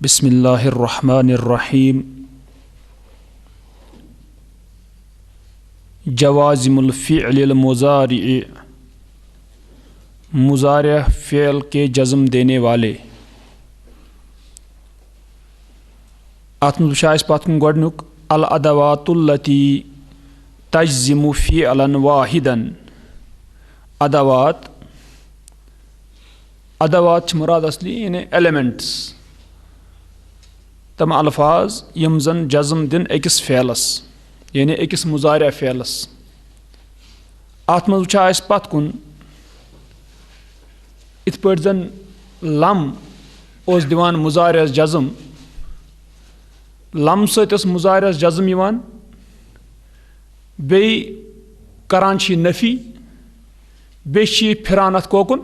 बिस्मिल्लाहिर्रहमानिर्रहीम। जवाज़िमुल फ़िअलिल मुज़ारिअ, मुज़ारिअ फ़िअल के जज़्म देने वाले। अत मंज़ वुचो पत कुन गोडनुक अल अदवातुल्लती तजज़िमु फ़िअलन वाहिदन। अदवात मुराद असली यानी एलिमेंट्स, तम अल्फाज यम जन जज़्म दिन अकिस फ़ेलस यानी अकिस मुज़ारिअ फ़ेलस। अत मंज़ वुचो पत कुन इत पट जन लम ओस दिवान मुज़ारिअस जज़्म, लम सत ओस मुज़ारिअस जज़्म यिवान, बेई करान छी नफ़ी, बेई छी फिरान अथ कोकुन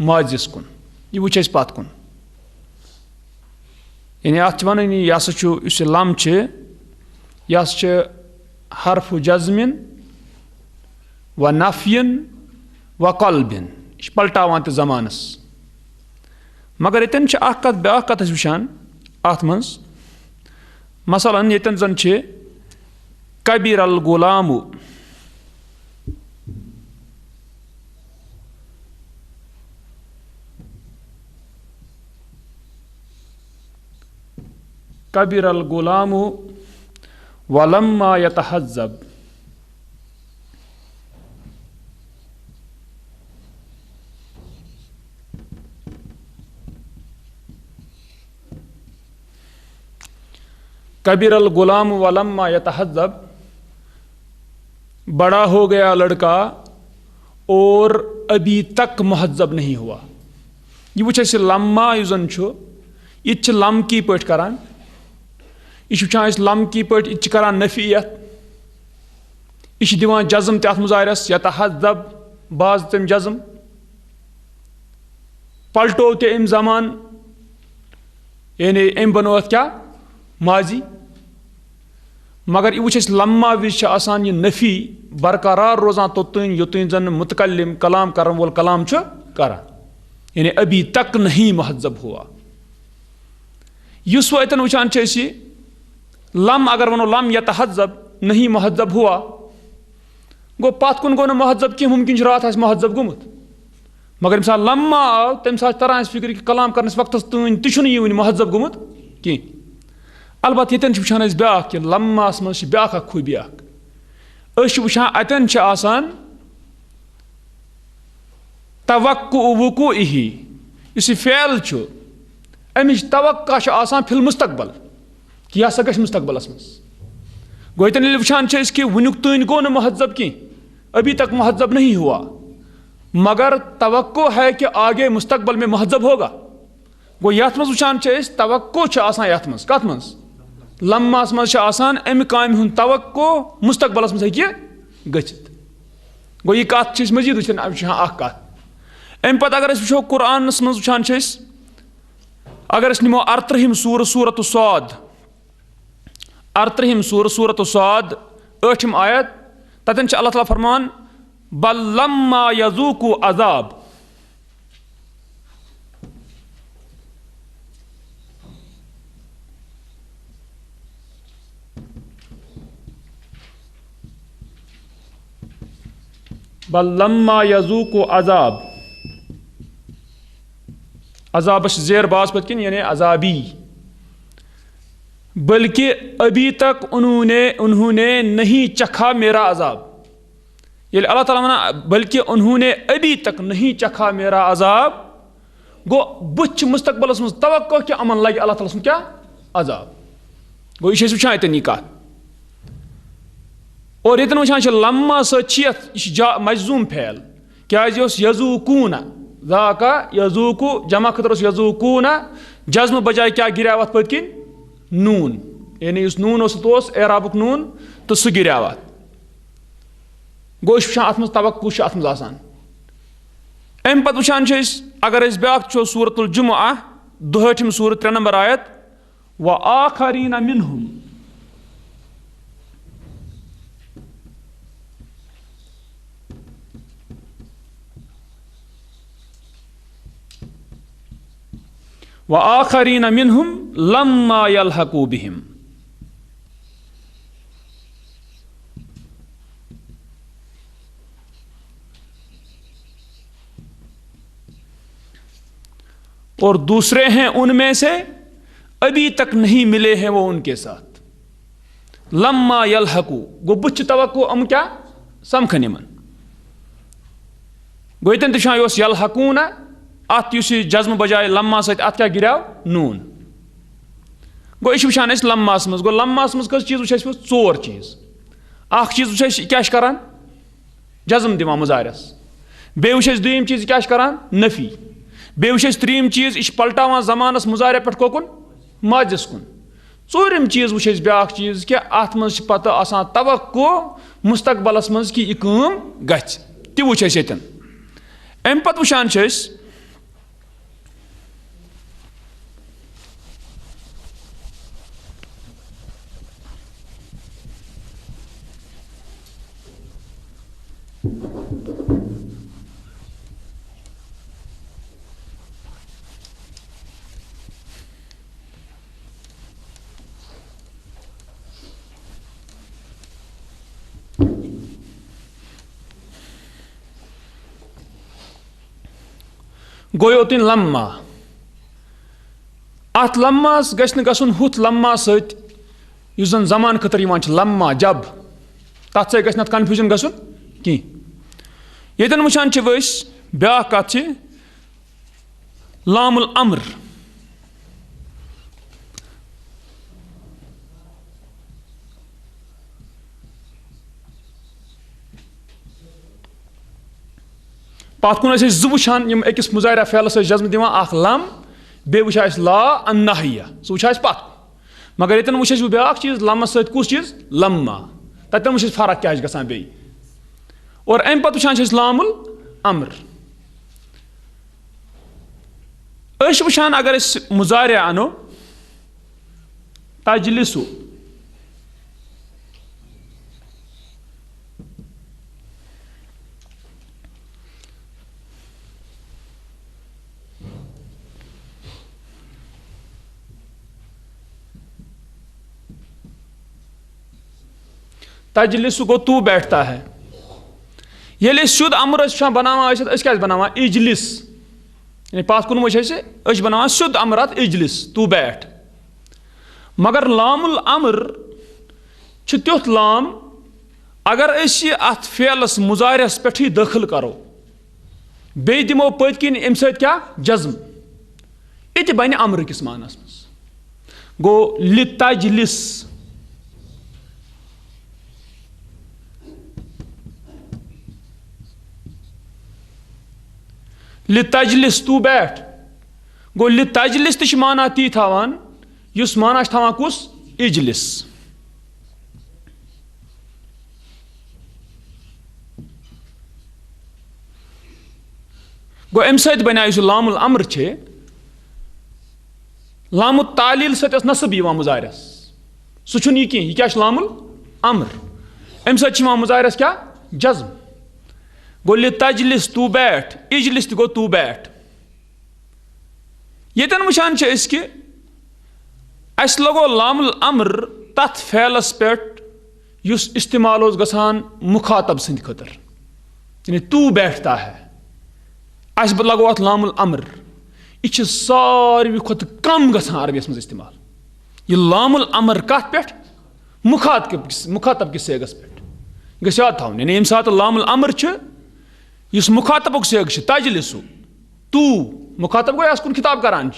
माजिस कुन। यह वुच पत कुन यानी अत वन यह हसा लम यह हरफ जज़्मिन व नफ़ियन व क़ल्बिन, यह पलटावान तो ज़मानस। मगर यतन कत ब्या कत वुचान अत मज मसलन यतन जन कबीर अल गुलामु, कबीर अल गुलामु वलम्मा यतहज़्ज़ब। कबीर अल गुलाम वलम्मा यतहज़्ज़ब, बड़ा हो गया लड़का और अभी तक महज़्ज़ब नहीं हुआ। यह वुच लम्मा युजन यह लम की पट करान, यह वुचान लम की पट यह करान नफ़ियत, यह दिवान जज़्म तथ मुज़ारिअस यतहज़्ज़ब बाज तम जज़्म, पलटो ते अम ज़मान यानी अम बनो क्या माजी। मगर यह वुच लम्मा विज आसान यह नफ़ी बरकरार रोजान तोतन योतन जन मुतकल्लिम कलाम करन वोल कलाम करान, यानी अभी तक नहीं महज़्ज़ब हुआ। युस वतन वुचान लम अगर वनो लम यतहज़्ज़ब नहीं महज़्ज़ब हुआ गो पत कुन गो न महज़्ज़ब कि मुमकिन रात महज़्ज़ब गुमुत। मगर यम सात लम्मा आव तम सात तरह फिक्र कि कलाम करनस वक्त तन तुन यह वन महज़्ज़ब गुमुत कि। अलबत्त यतन वुचान ब्या कि लम्मास मज ब्या खूबी वुचान अतन आसान तवक्कु वुकूइही, इस फ़ेल अमिच तवक्का आसान फिल मुस्तकबल कि यह गश मुस्तकबलस मज। गो यतन वुचान कि वनुक तन गो न महज़्ज़ब कि अभी तक महज़्ज़ब नहीं हुआ, मगर तवक्को है कि आगे मुस्तकबल में महज़्ज़ब होगा। गो यथ मज वुचान तवक्को आसान यथ मज कत मज लम्मास मज आसान अमि कामि हुंद तवक्को मुस्तकबलस मज हेकि गछित। गो यह कत मजीद वुचान कत अम पत अगर वो कुरानस मज वुचान अगर निमो अरत्रहिम सूरत सौद, अरत्रहिम सूरत सौद 8 आयत, ततन अल्लाह ताला फरमान बल लम्मा यज़ूकु अज़ाब। बल लम्मा यज़ूकु अज़ाब, अज़ाब ज़ेर बाज पत किन यानी अज़ाबी, बल्कि अभी तक उन्होंने नहीं चखा मेरा अज़ाब। ये अल्लाह ताला वना बल्कि उन्होंने अभी तक नहीं चखा मेरा अज़ाब, गो बुच मुस्तकबलस मज तवक्को कि अमन लगे अल्लाह ताला क्या अज़ाब। गो यह वुचान यतन यह कत। और यतन वुचान लम्मा सत मजजूम फैल क्या यज़ूकून ज़ाका यज़ूकु जमा खतर यज़ूकून, जज़्म बजाय क्या गिराव अत पत किन नून, यानी उस नून उस एराबुक नून तो सह गिराव अत। गो वुचान अत मज तवक्कु अत मज आसान। अम पत वुचान अगर ब्या सूरतुल जुमुआ 2 सूरत 3 नंबर आयत व आखरीन मिनहुम, व आखरीन मिनहुम लम्मा यल्हकू बिहिम। और दूसरे हैं उनमें से अभी तक नहीं मिले हैं वो उनके साथ। लम्मा यल्हकू गो बुच तवक्को अम क्या समखन यमन गो यतन तशान योस यल्हकून अत युस जज्म बजाय लम्मा सत अत क्या गिराव नून गो इश वुचान अस लम्मास मज गो लम्मास मज कस चीज वुच चोर चीज अख चीज वुच क्या करान जज्म दिवान मुजारिस बे वुच दुयम चीज क्या करान नफी बे वुच त्रीम चीज यह पलटावान जमानस मुजारे पे कोकुन माजिस कुन चूरम चीज वुच ब्या चीज कि अत मज पता आसान तवक्को मुस्तकबलस मज कि यह काम गछ ति वुच यतन अम पत वुचान गोयोतिन लम्मा अत लम्मास गछ गसन हुथ लम्मा सत युस जन जमान खतर यिवान छ लम्मा जब तथ से गछ कन्फ्यूजन गसन कि यतन वुचान छ वस ब्या कथ छ लामुल अम्र पत कुन ज वुचान यम अकिस मुजारिया फेलस जज्म दिवान अख लम बे वुचा ला अन्नाहिया सह वुचा पत मगर यतन वुच ब्या चीज लमस सत कुस चीज लम्मा ततन वुच फर्क क्या गसान बे और अम पत वुचान लामुल अम्र वुचान अगर मुजारिया अनो तजलिसु तजलिसु गो तू बैठता है ये शुद्ध अम्र बनावा क्या बनावा इजलिस यानी पास कुन वह बनावा शुद्ध अम्र इजलिस तू बैठ मगर लामुल अम्र तुथ लाम अगर अत फेलस मुजारियस पे दाखिल करो बे दिमो पत किन अम क्या जज्म ये बन अम्र किस मानस मज गो लितजलिस लितजलिस तू बैठ गो लितजलिस ति माना ती थावान युस माना थावान कुस इजलिस गो अम सत बना लामुल अम्र छे लामुल तालील सत नसब यिवान मुजारियस सह यह कह क्या लामुल अम्र अम सत मुजारियस क्या जज्म गो लितजलिस तू बैठ इजलिस गो तू बैठ यतन वुचान कि अस लगो लामुल अम्र तथ फेलस पे युस इस्तेमाल गसान मुखातब सद खतर यानी तू बैठता है अस लगो अत लामुल अम्र यह सारे खुद कम गसान अरबियस मज इस्तेमाल यह लामुल अम्र कत पे मुखातब किस सेगस पे याद थवन यानी यम सात लामुल अम्र इस मुखातबुक सेग तजलिसु तू मुखातब गो कुन खिताब करान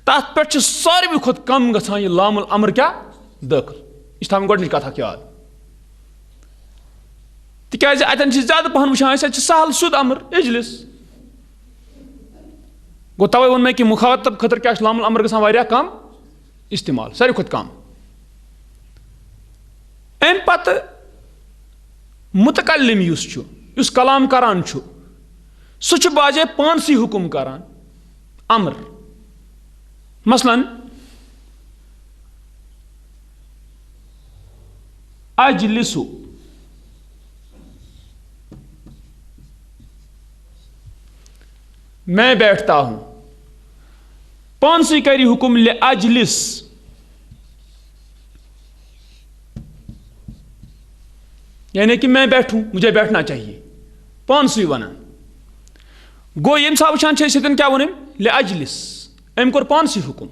तथ पे सारे खुद कम गसान यह लामुल अम्र क्या दाखिल यह थवन गोडनिच कथ याद तिकाज अतन ज्यादा पहन वुचान सहल शुद्ध अम्र इजलिस गो तवे वोन मे कि मुखातब खतर क्या लामुल अम्र गसान वारिया कम इस्तेमाल सारे खुद कम अम पत मुतकल्लिम युस कलाम करान सह बाजे पानसी हुकुम करान अम्र मसलन अजलिसु मैं बैठता हूं पानसी करी हुकुम ले अजलिस, यानी कि मैं बैठूं, मुझे बैठना चाहिए, पानसी वनान गो यम सा वुचान क्या वन ले अजलिस, अम कोर पानसी हुकुम,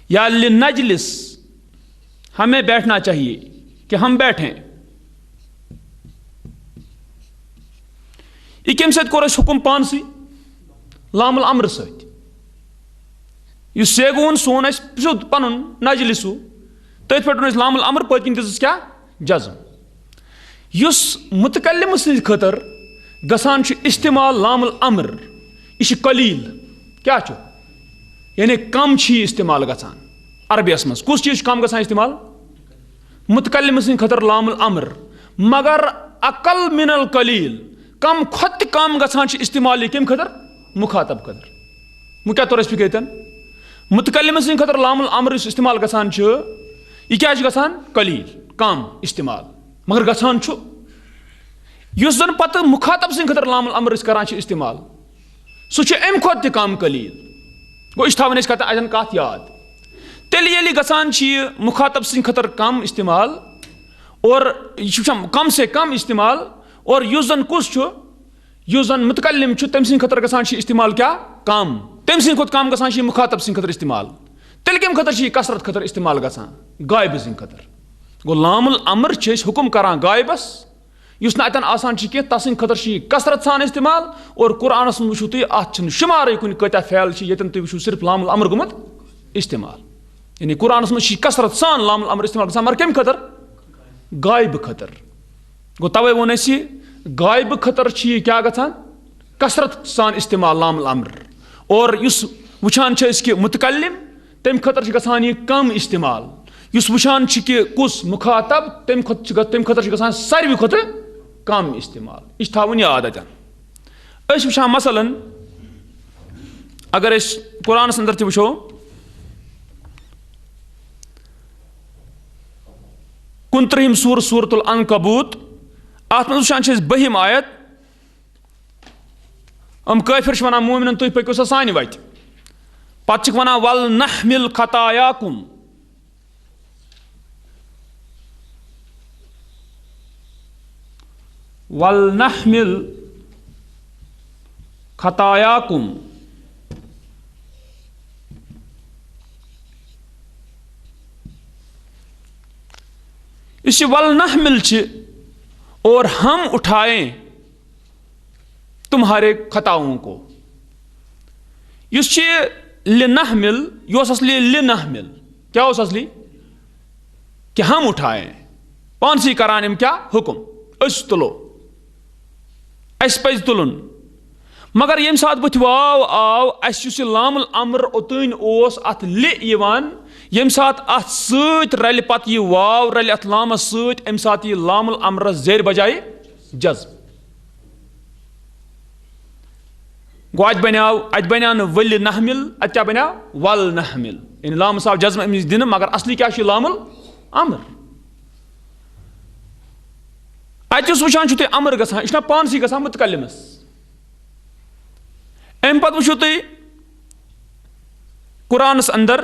या ले नजलिस, हमें बैठना चाहिए कि हम बैठें। यह कम सत हुकुम पानसी लामुल अम्र सत, सेगुन सोन सुद पन नजलिसु, तथ पे लामुल अम्र पत्किन दिस क्या जज्म। युस मुतकल्लिम सद खतर गसान इस्तेमाल लामुल अम्र, यह कलील क्या छु, यानी कम इस्तेमाल गसान अरबियस मज। कुछ चीज कम गसान इस्तेमाल मुतकल्लिम सद खतर लामुल अम्र, मगर अकल मिनल कलील, कम खुद कम गसान इस्तेमाल कम खतर मुखातब खतर। वह क्या तोर फिक्र मुतकल्लिम सद खतर लामुल अम्र इस्तेमाल गसान यह क्या गसान कलील कम इस्तेमाल, मगर गसान युस जन पत मुखातब सद खतर लामुल अम्र करान इस्तेमाल सह अम खुद कम कलील। गो यह थवन अजन कत याद, तेल ये गसान मुखातब सद खतर कम इस्तेमाल और यह कम से कम इस्तेमाल, और युस जन कुस युस जन मुतकल्लिम तम सद खतर गसान इस्तेमाल क्या कम, तम सद खुद कम गसान मुखातब सद खतर इस्तेमाल। तेल कम खतर कसरत खतर इस्तेमाल गसान गायब सद खतर। गो लामुल अम्र हुकुम करान गायबस युस न अतन आसान कह तस खतर कसरत सान इस्तेमाल, और कुरानस वो तुम अत शुमार कुन कत फैल यन तुम वो सिर्फ लामुल अम्र गुमत इस्तेमाल, यानी कुरानस मज कसरत सान लामुल अम्र इस्तेमाल गसान, मगर कम खतर गायब खतर। गो तवे वो गायब खतर क्या गसान कसरत सान इस्तेमाल लामुल अम्र, और युस वुचान कि मुतकल्लिम तम खतर गसान यह कम इस्तेमाल, युस वुचान कि कुस मुखातब तम खतर गसान सारवी खुद कम इस्तेमाल। यह थवन याद अतन। वुचान मसलन अगर कुरानस अंदर तह वो 29 सूरतुल अनकबूत, अत मज वुचान 12 आयत, काफिर वन मोमिनन तुम पको सा सान वत, पे वन वल नहमिल खतायाकुम, वल नहमिल खतायाकुम, इस वल नहमिल और हम उठाएं तुम्हारे खताओं को। लिनहमिल यह असली लिनहमिल, क्या असली कि हम उठाएं, पानसी करान क्या हुकुम अस तुलो, अस पज तुलन, मगर यम सात बुथ वाव आव अस लामुल अम्र ओतन अत लिवान, यम सात अत सत रल पत यह वाव रल अत लामस सत, अम सात यह लामुल अम्र जेर बजाय जज्म। गो अत बनो न वल नहमिल, अत क्या बनो वल नहमिल, यानी लामस आव जज्म अमिस दिन, मगर असली क्या लामुल अम्र। अतुस वुचान तुम अम्र गसान, यह पानसी गसान मुतकल्लिमस। अम पत वो तुम कुरानस अंदर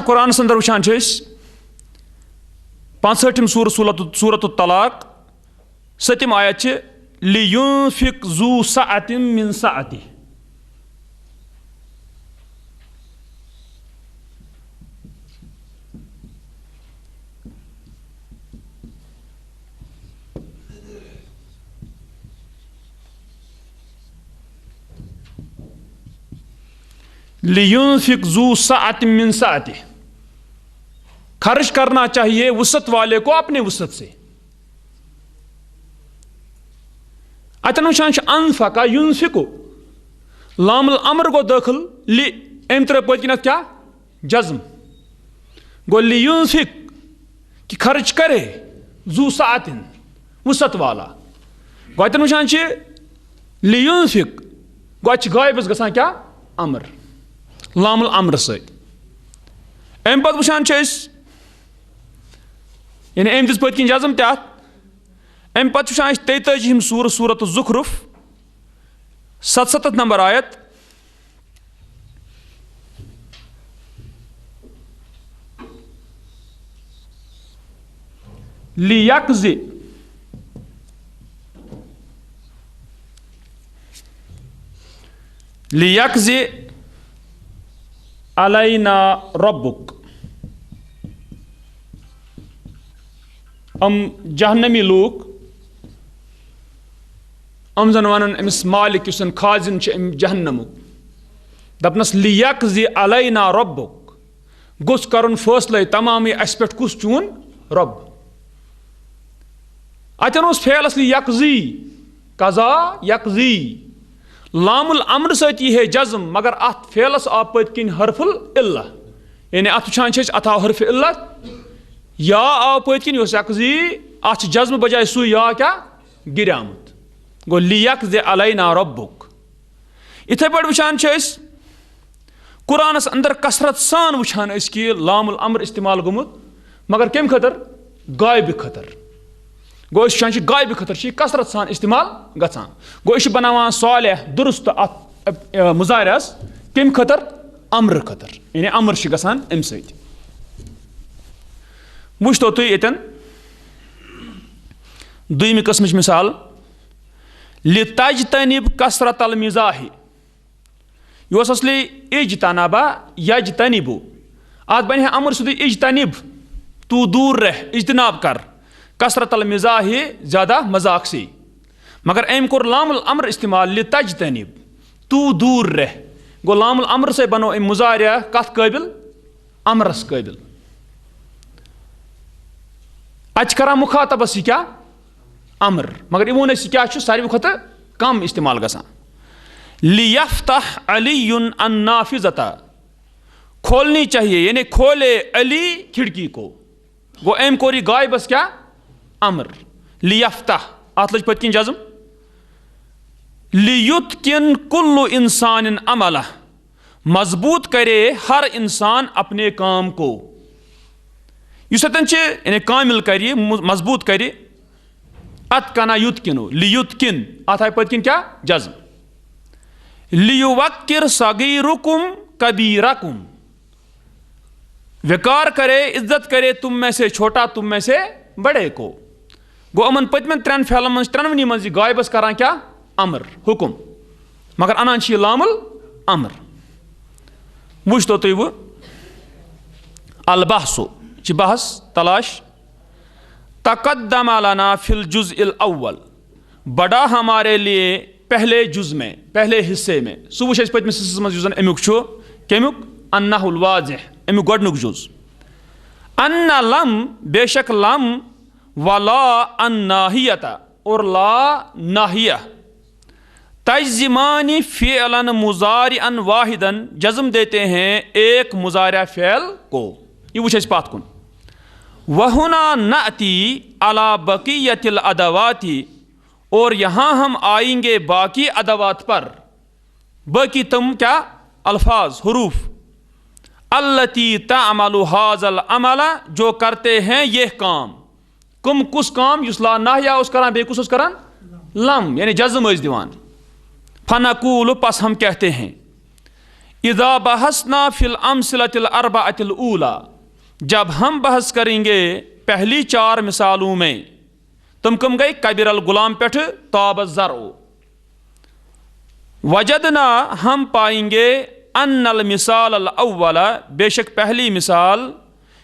कुरान अंदर वुचान 65 सूरत तलाक 7 आयत लियुनफिक ज़ू सअतिन मिन सअतिह, लियुनफिक ज़ू सअतिन मिन सअतिह, खर्च करना चाहिए वसत वाले को अपने वसत से। अतन वुचान अनफका युनफिकु लामुल अमर गो दाखिल लि अम त्रो पत क्या जज्म गो लि युनफिक कि खर्च करे जू सातिन वसत वाला गो अतन वुचान लि युनफिक गो गायबस गसान क्या अमर लामुल अमर सत अम पत वुचान यानी अम दिस पत जज्म तथ अम पत वुचान 43 सूरत ज़ुखरुफ 77 नंबर आयत लियक्ज़ि अलैना रब्बुक जहन्नमी लूक जन वन अमिस मालिक खाजिन जहन्नमुक दपनस लियक्ज़ि अलैना रब्बुक गुस करन फैसले तमाम अस पे कुस चून रब अतन फेलस लियक्ज़ि कज़ा यक्ज़ि लामुल अम्र सत है जज्म मगर अत फेलस आ पत किन हरफुल इल्ला यानी अत वुचान अत आव हरफ इल्ला या आव पत किन यक्ज़ि अत जज्म बजाय सु या क्या गिरामत गो लियक्ज़ि अलैना रब्बुक इथे पे वुचान कुरानस अंदर कसरत सान वुचान कि लामुल अम्र इस्तेमाल गोमुत मगर कम खतर गायब खतर गो वुचान गायब खतर कसरत सान इस्तेमाल गसान गो बनावान सालिह दुरुस्त अत मुजारिस कम खतर अम्र खतर यानी अम्र गसान अम सत वुचतो तुम यतन दुयमि किस्मच मिसाल लितज्तनिब कसरत अल मिजाहि यह असली इज्तनबा यज्तनिबु अत बन अमर सुध इज्तनिब तू दूर रह इज्तनाब कर कसरत अल मिजाहि ज़्यादा मजाक से मगर अम कोर लामुल अम्र इस्तेमाल लितज्तनिब तू दूर रह गो लामुल अम्र से बनो अम मुजारिया कत काबिल अमरस काबिल अच करा मुखातबस क्या अमर मगर वो क्या सारे खुद कम इस्तेमाल गसान लियफ्तह अलीयुन अन्नाफिज़ता खोलनी चाहिए यानी खोले अली खिड़की को गो एम कोरी गायबस क्या अमर लियफ्तह अत लज पत जज्म लियुत्किन कुल्लु इंसान अमला मजबूत करे हर इंसान अपने काम को युस यानी कामिल करे मजबूत करे अत कना युत्किनु लियुत्किन अत आय पत क्या जज्म लियुवक्किर सगीरुकुम कबीरकुम विकार करे इज्जत करे तुम में से छोटा तुम में से बड़े को गो अमन पतमन त्रेन फैलन मन त्रेनवनी मन गायबस करान क्या अमर हुकुम मगर अनान लामुल अमर वुचतो तुम वो अलबहसु बहस तलाश तक़द्दम लना फिल जुज़्इल अव्वल बड़ा हमारे लिए पहले जुज़ में पहले हिस्से में सह वो पतमिस हिस्सस मज जुज़न अमुक कमुक अन्नहुल वाज़िह अमुक गोडनुक जुज़ अन्ना लम बेशक लम वला अन्नाहियता और ला नाहिया तज्जिमानी फ़िअलन मुज़ारिअन वाहिदन जज़म देते हैं एक मुज़ारिअ फ़िअल को ये वो पात कुन वहुना नअती अला बक़ियतिल अदवाती और यहाँ हम आएंगे बाकी अदवात पर बाकी तुम क्या अल्फाज हुरूफ अल्लती तअमलु हाज़ल अमला जो करते हैं यह काम कुम कुस काम युस ला नाहिया उस करान बे कुस करान लम यानी जज़म इस दीवान फनकूल पस हम कहते हैं इज़ा बहसना फिल अमसिलतिल अर्बअतिल ऊला जब हम बहस करेंगे पहली 4 मिसालों में तुम कम गई कबीरल गुलाम पेठ ताब ज़रो वजदना हम पाएंगे अन्नल मिसाल अल अव्वला बेशक पहली मिसाल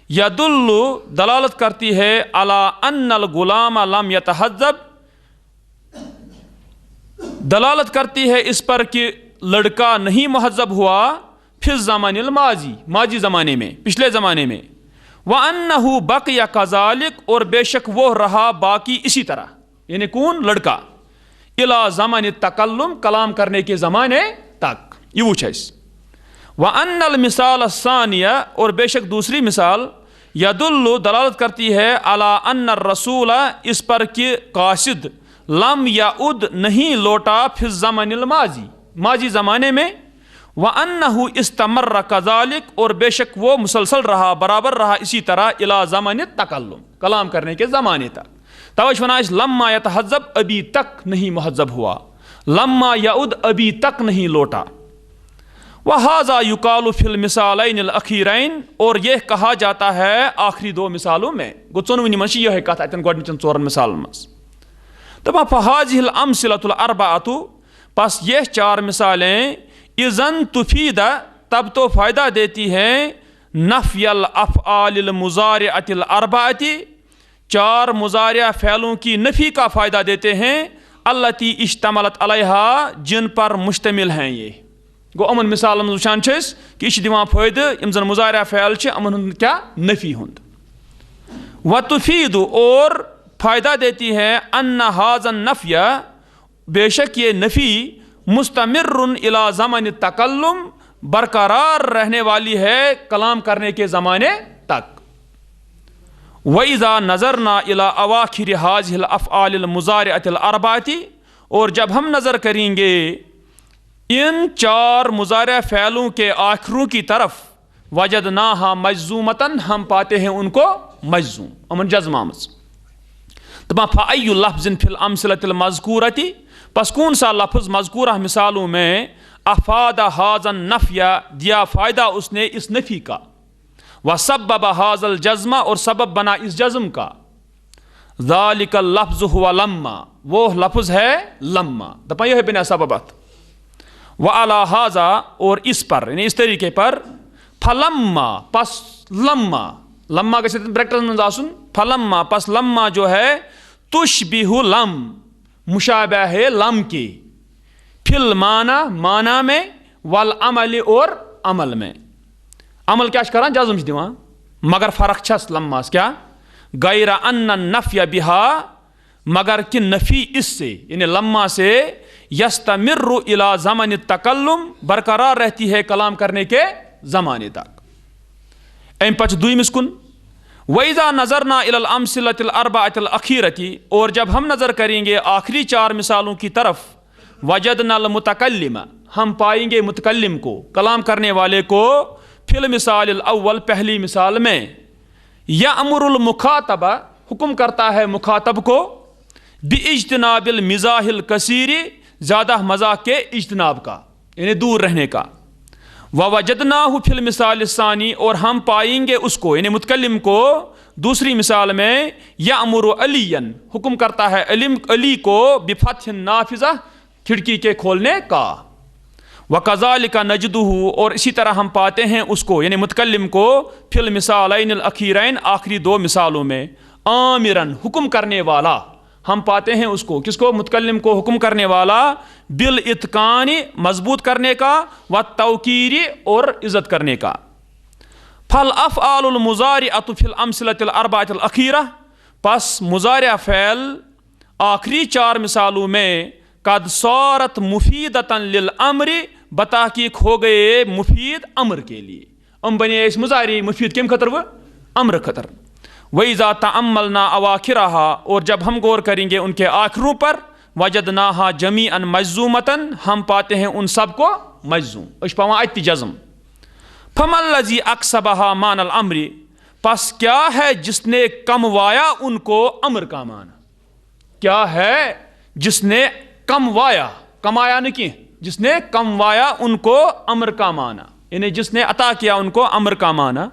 यदुल्लु दलालत करती है अला अन्नल गुलाम लम यतहज़्ज़ब दलालत करती है इस पर कि लड़का नहीं महज़्ज़ब हुआ फिर ज़मानिल माजी ज़माने में पिछले ज़माने में व अन्नहु बक़िया कज़ालिक और बेशक वो रहा बाकी इसी तरह यानी कौन लड़का इला ज़मान तकल्लुम, कलाम करने के ज़माने तक। ये वो चीज़। व अन्नल मिसाल सानिया, और बेशक दूसरी मिसाल, यदुल्लु, दलालत करती है, अला अन्न रसूल, इस पर कि कासिद लम याउद, नहीं लौटा, फिर ज़मानिल माजी, माजी ज़माने में, व अन्नहु इस्तमर्र कज़ालिक, और बेशक वो मुसलसल रहा, बराबर रहा इसी तरह, इला ज़मान तकल्लुम, कलाम करने के ज़माने तक। तवश वना लम्मा यतहज़्ज़ब, अभी तक नहीं मुहज़्ज़ब हुआ, लम्मा याउद, अभी तक नहीं लौटा। वहाज़ा युकालु फिल मिसालैनिल अखीरैन, और यह कहा जाता है आखिरी दो मिसालों में। गो चोनवनी मन यह कथ अतन गोडनिचन चोरन मिसालन मस। दपा फहाज़िहिल अमसिलतुल अर्बअतु, पस यह चार मिसालें, इज़न तुफीदा, तब तो फ़ायदा देती हैं, नफ़यल अफ़आलिल मुज़ारिअतिल अर्बअति, चार मुज़ारिया फ़ैलों की नफ़ी का फ़ायदा देते हैं, अल्लती इश्तमलत अलैहा, जिन पर मुश्तमिल हैं ये। गो अमन मिसाल वुचान कि यह दिवान फ़ायदे यम जन मुज़ारिया फ़ैल अमन क्या नफ़ी हुंद। व तुफीदु, और फ़ायदा देती है, अन्ना हाज़न नफ़िया, बेशक ये नफ़ी, मुस्तमिर्रुन इला ज़मान तकल्लुम, बरकरार रहने वाली है कलाम करने के ज़माने तक। वइज़ा नज़रना इला अवाखिर हाज़िहिल अफ़आलिल मुज़ारिअतिल अर्बअति, और जब हम नज़र करेंगे इन चार मुज़ारिया फ़ैलों के आखिरों की तरफ, वजदनाहा मजज़ूमतन, हम पाते हैं उनको मजज़ूम, अमन जज़मामस। तबा फ़अय्यु लफ़्ज़िन फ़िल अमसिलतिल मज़कूरति, पस कौन सा लफ्ज़ मज़कूरा मिसालों में, अफ़ादा हाज़न नफ़िया, दिया फ़ायदा उसने इस नफ़ी का, व सबब हाज़ल जज़्मा, और सबब बना इस जज़्म का, ज़ालिकल लफ़्ज़ हुवा लम्मा, वो लफ्ज़ है लम्मा। दपा यह बिना सबबत। व अला हाज़ा, और इस पर, यानी इस तरीके पर, फलम्मा, पस लम्मा, लम्मा के ब्रैकेट में आसुन, फलम्मा, पस लम्मा जो है, तुशबिहु लम, मुशाबह है लम की, फिल माना, माना में, वल अमल, और अमल में। अमल क्या करा जज़म दिवान, मगर फ़र्क छस लम्मास क्या, गैर अन्न नफ़्य बिहा, मगर कि नफ़ी इससे, यानी लम्मा से, यस्तमिर्रु इला ज़मान तकल्लुम, बरकरार रहती है कलाम करने के ज़माने तक। एम पच दुई मिसकुन, वइज़ा नज़रना इलल अमसिलतिल अर्बअतिल अखीरति, और जब हम नज़र करेंगे आखिरी चार मिसालों की तरफ, वजदनल मुतकल्लिम, हम पाएंगे मुतकल्लिम को, कलाम करने वाले को, फिल मिसालिल अव्वल, पहली मिसाल में, यअमुरुल मुखातबा, हुक्म करता है मुखातब को, बिइज्तिनाबिल मिज़ाहिल कसीरी, ज़्यादा मज़ाक के इज्तिनाब का, यानी दूर रहने का। ववजदनाहु फिल मिसाल सानी, और हम पाएंगे उसको, यानी मुतकल्लिम को, दूसरी मिसाल में, यअमुरु अलियन, हुक्म करता है अली को, बिफतहिन नाफिज़ा, खिड़की के खोलने का। वकज़ालिका नजदुहु, और इसी तरह हम पाते हैं उसको, यानी मुतकल्लिम को, फिल मिसालैनिल अखीरैन, आखिरी दो मिसालों में, आमिरन, हुक्म करने वाला, हम पाते हैं उसको, किसको, मुतकल्लिम को, हुक्म करने वाला, बिल इत्कानी, मजबूत करने का, व तौकीरी, और इज़्ज़त करने का। फल अफ़आलुल मुज़ारिअतु फिल अमसिलतिल अर्बअतिल अखीरा, पस मुज़ारिया फ़ैल आखिरी चार मिसालों में, कद सारत मुफीदतन लिल अम्री, बताकीक हो गए मुफीद अम्र के लिए, हम बने इस मुज़ारी मुफीद किम खतर, वो अम्र खतर। वइज़ा तअम्मलना अवाखिरहा, और जब हम गौर करेंगे उनके आखिरों पर, वजदनाहा जमीअन मजज़ूमतन, हम पाते हैं उन सब को मजज़ूम, अशपावा अति जज़म। फमल्लज़ी अक्सबहा मानल अम्री, पस क्या है जिसने कमवाया उनको अम्र का माना, क्या है जिसने कमवाया, कमाया नहीं, जिसने कमवाया उनको अम्र का माना, यानी जिसने अता किया उनको अम्र का माना।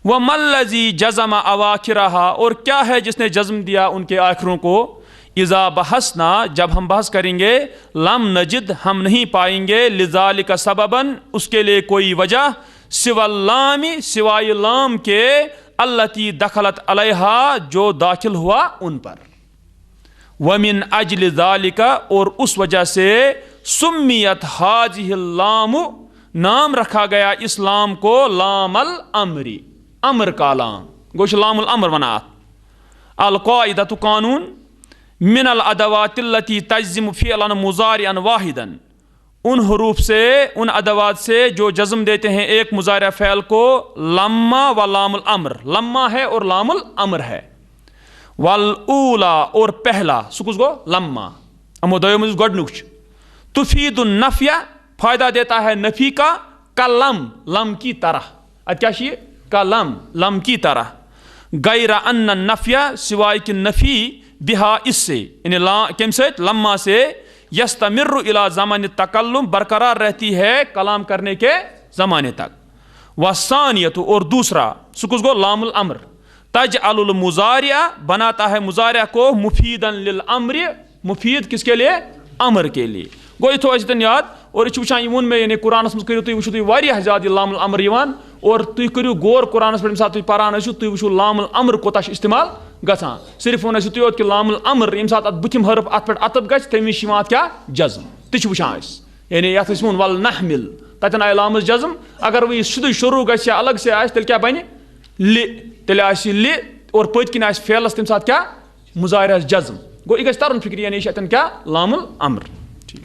वह मल्लज़ी जज़म अवाखिरहा, और क्या है जिसने जज़म दिया उनके आखिरों को, इज़ा बहसना, जब हम बहस करेंगे, लम नजिद, हम नहीं पाएंगे, लिज़ालिका सबबन, उसके लिए कोई वजह, सिवल्लामी, सिवाय लाम के, अल्लती दखलत अलैहा, जो दाखिल हुआ उन पर, वमिन अजल ज़ालिका, और उस वजह से, सुम्मियत हाज़िहिल लामु, नाम रखा गया इस्लाम को, लामल अमरी, अमर का लाम, गोश लामुल अमर वनात। अल क़ाइदतु कानून, मिनल अदवातिल्लती तज्जिम फ़िअलन मुज़ारिअन वाहिदन, उन हरूफ से, उन अदवात से जो जज़्म देते हैं एक मुज़ारिअ फ़ेल को, लम्मा व लामुल अम्र, लम्मा है और लामुल अम्र है, वल ऊला और पहला सुकुस गो लम्मा अमो दो मुझ गोडनुक तुफीदुन नफ़िया फ़ायदा देता है नफ़ी का, कलम लम की तरह, क्या कलम लम की तरह, गैरा अन्न नफ़िया सिवाय कि नफ़ी बिहा इससे, यानी केम से लम्मा से, यस्तमिर्रु इला ज़माने तकल्लुम बरकरार रहती है कलाम करने के ज़माने तक, वसानियत और दूसरा सुकुस गो लामुल अम्र, तजअलुल मुज़ारिअ बनाता है मुज़ारिअ को मुफीदन लिल अम्र, मुफीद किसके लिए, अमर के लिए। गो ये थो अतन याद और यह वुचान वोन मे यानी कुरानस मज करियो तुम वुचो तुम वारियाह ज़्यादा लामुल अम्र यवान और तुम करियो गौर कुरानस पे साथ तुम परान आसो तुम वुचो लामुल अम्र कोताह इस्तेमाल गसान, सिर्फ वन तुम कि लामुल अम्र ये सात बुथिम हरफ अत पे अतब गि तमें क्या जज़्म ति वुचान यानी ये वो वल नहमिल तन आय लाम जज़्म, अगर वह सीधे शुरू गि अलग से आए तेल क्या बन लि, तेल और पत किन फेलस तम सात क्या मुज़ारिअस जज़्म, गो यह गि तरन फिक्र यानी क्या लामुल अम्र। ठीक।